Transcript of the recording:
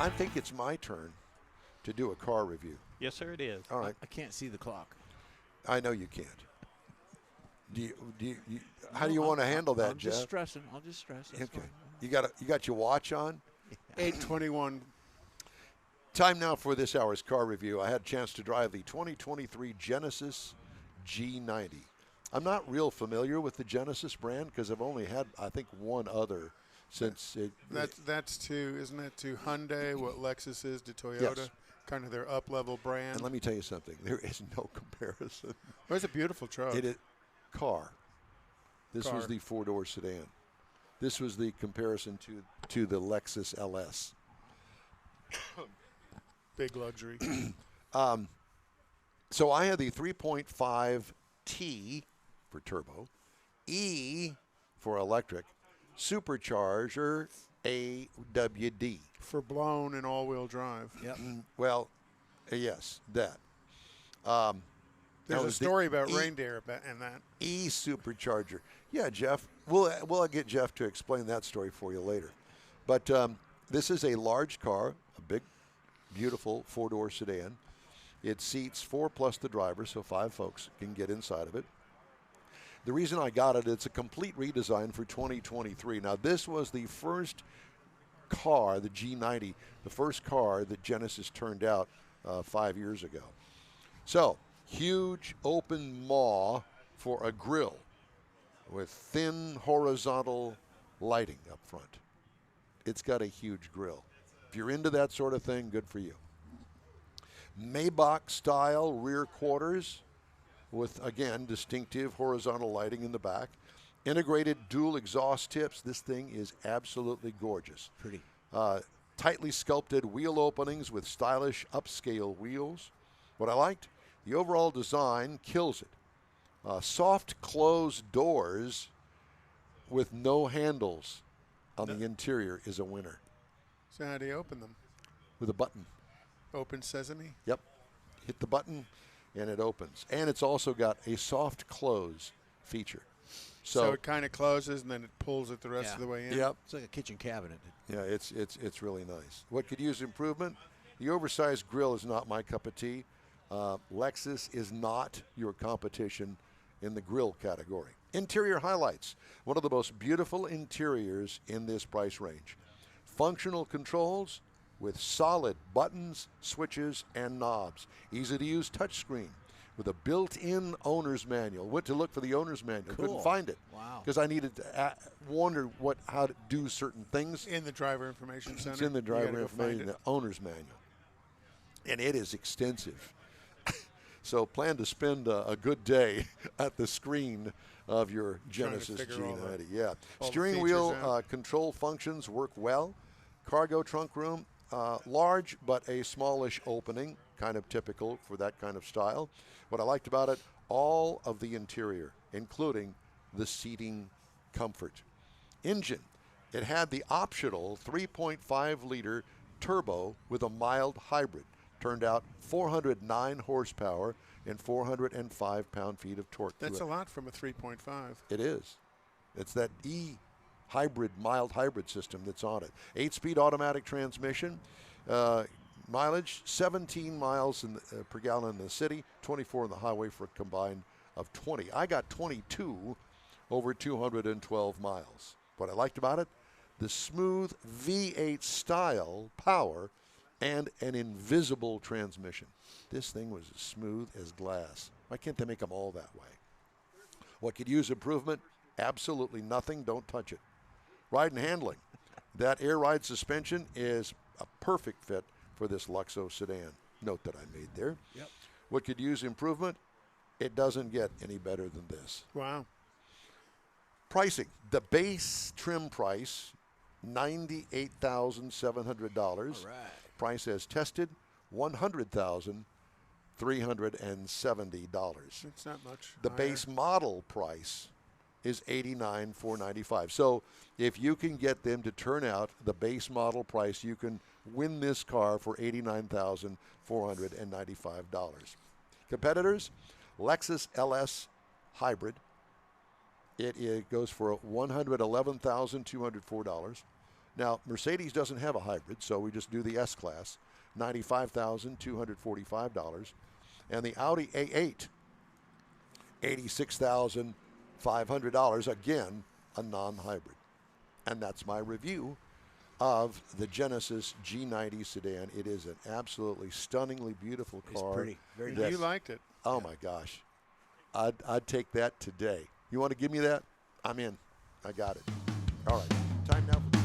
I think it's my turn to do a car review. Yes, sir, it is. All right. I can't see the clock. I know you can't. How do you want to handle that, I'm Jeff? just stressing. I'll just stress. That's Okay. fine. You got your watch on? 8:21. Time now for this hour's car review. I had a chance to drive the 2023 Gensis G90. I'm not real familiar with the Genesis brand because I've only had, I think, one other since it. That's to, isn't that to Hyundai, what Lexus is to Toyota? Yes. Kind of their up-level brand. And let me tell you something. There is no comparison. Oh, it's a beautiful truck. It is car. This was Car. the four-door sedan. This was the comparison to the Lexus LS. Big luxury. So I had the 3.5T for turbo, E for electric, supercharger, AWD. For blown and all-wheel drive. Yep. Well, yes, that. There's a was the story about reindeer and that. E supercharger. Yeah, Jeff. We'll get Jeff to explain that story for you later. But this is a large car, a big, beautiful four-door sedan. It seats 4 plus the driver, so 5 folks can get inside of it. The reason I got it, it's a complete redesign for 2023. Now, this was the first car, the G90, the first car that Genesis turned out 5 years ago. So, huge open maw for a grille with thin horizontal lighting up front. It's got a huge grille. If you're into that sort of thing, good for you. Maybach-style rear quarters with, again, distinctive horizontal lighting in the back. Integrated dual exhaust tips. This thing is absolutely gorgeous. Pretty. Tightly sculpted wheel openings with stylish upscale wheels. What I liked, the overall design kills it. Soft closed doors with no handles on the interior is a winner. So how do you open them? With a button. Open sesame? Yep. Hit the button and it opens. And it's also got a soft close feature. So it kind of closes and then it pulls it the rest of the way in? Yep. It's like a kitchen cabinet. Yeah, it's really nice. What could use improvement? The oversized grille is not my cup of tea. Lexus is not your competition in the grille category. Interior highlights. One of the most beautiful interiors in this price range. Functional controls with solid buttons, switches, and knobs. Easy to use touchscreen with a built-in owner's manual. Went to look for the owner's manual. Cool. Couldn't find it. Wow. Because I needed to wonder how to do certain things. In the driver information center. It's in the You gotta driver go find information, it. the owner's manual. And it is extensive. So plan to spend a good day at the screen of your Trying to Genesis figure all G90. the- Yeah. all the Steering features wheel out. control functions work well. Cargo trunk room, large but a smallish opening, kind of typical for that kind of style. What I liked about it, all of the interior, including the seating comfort. Engine, it had the optional 3.5-liter turbo with a mild hybrid. Turned out 409 horsepower and 405 pound-feet of torque. That's to a it. lot from a 3.5. It is. It's that hybrid, mild hybrid system that's on it. 8-speed automatic transmission. Mileage, 17 miles per gallon in the city, 24 on the highway for a combined of 20. I got 22 over 212 miles. What I liked about it, the smooth V8 style power and an invisible transmission. This thing was as smooth as glass. Why can't they make them all that way? What could use improvement? Absolutely nothing. Don't touch it. Ride and handling. That air ride suspension is a perfect fit for this Luxo sedan. Note that I made there. Yep. What could use improvement? It doesn't get any better than this. Wow. Pricing. The base trim price, $98,700. All right. Price as tested, $100,370. It's not much. The higher. base model price is $89,495. So if you can get them to turn out the base model price, you can win this car for $89,495. Competitors, Lexus LS Hybrid. It goes for $111,204. Now, Mercedes doesn't have a hybrid, so we just do the S-Class, $95,245. And the Audi A8, $86,500, again, a non-hybrid. And that's my review of the Gensis G90 sedan. It is an absolutely stunningly beautiful car. It's pretty. Very And nice. you liked it. Oh, my gosh. I'd take that today. You want to give me that? I'm in. I got it. All right. Time now for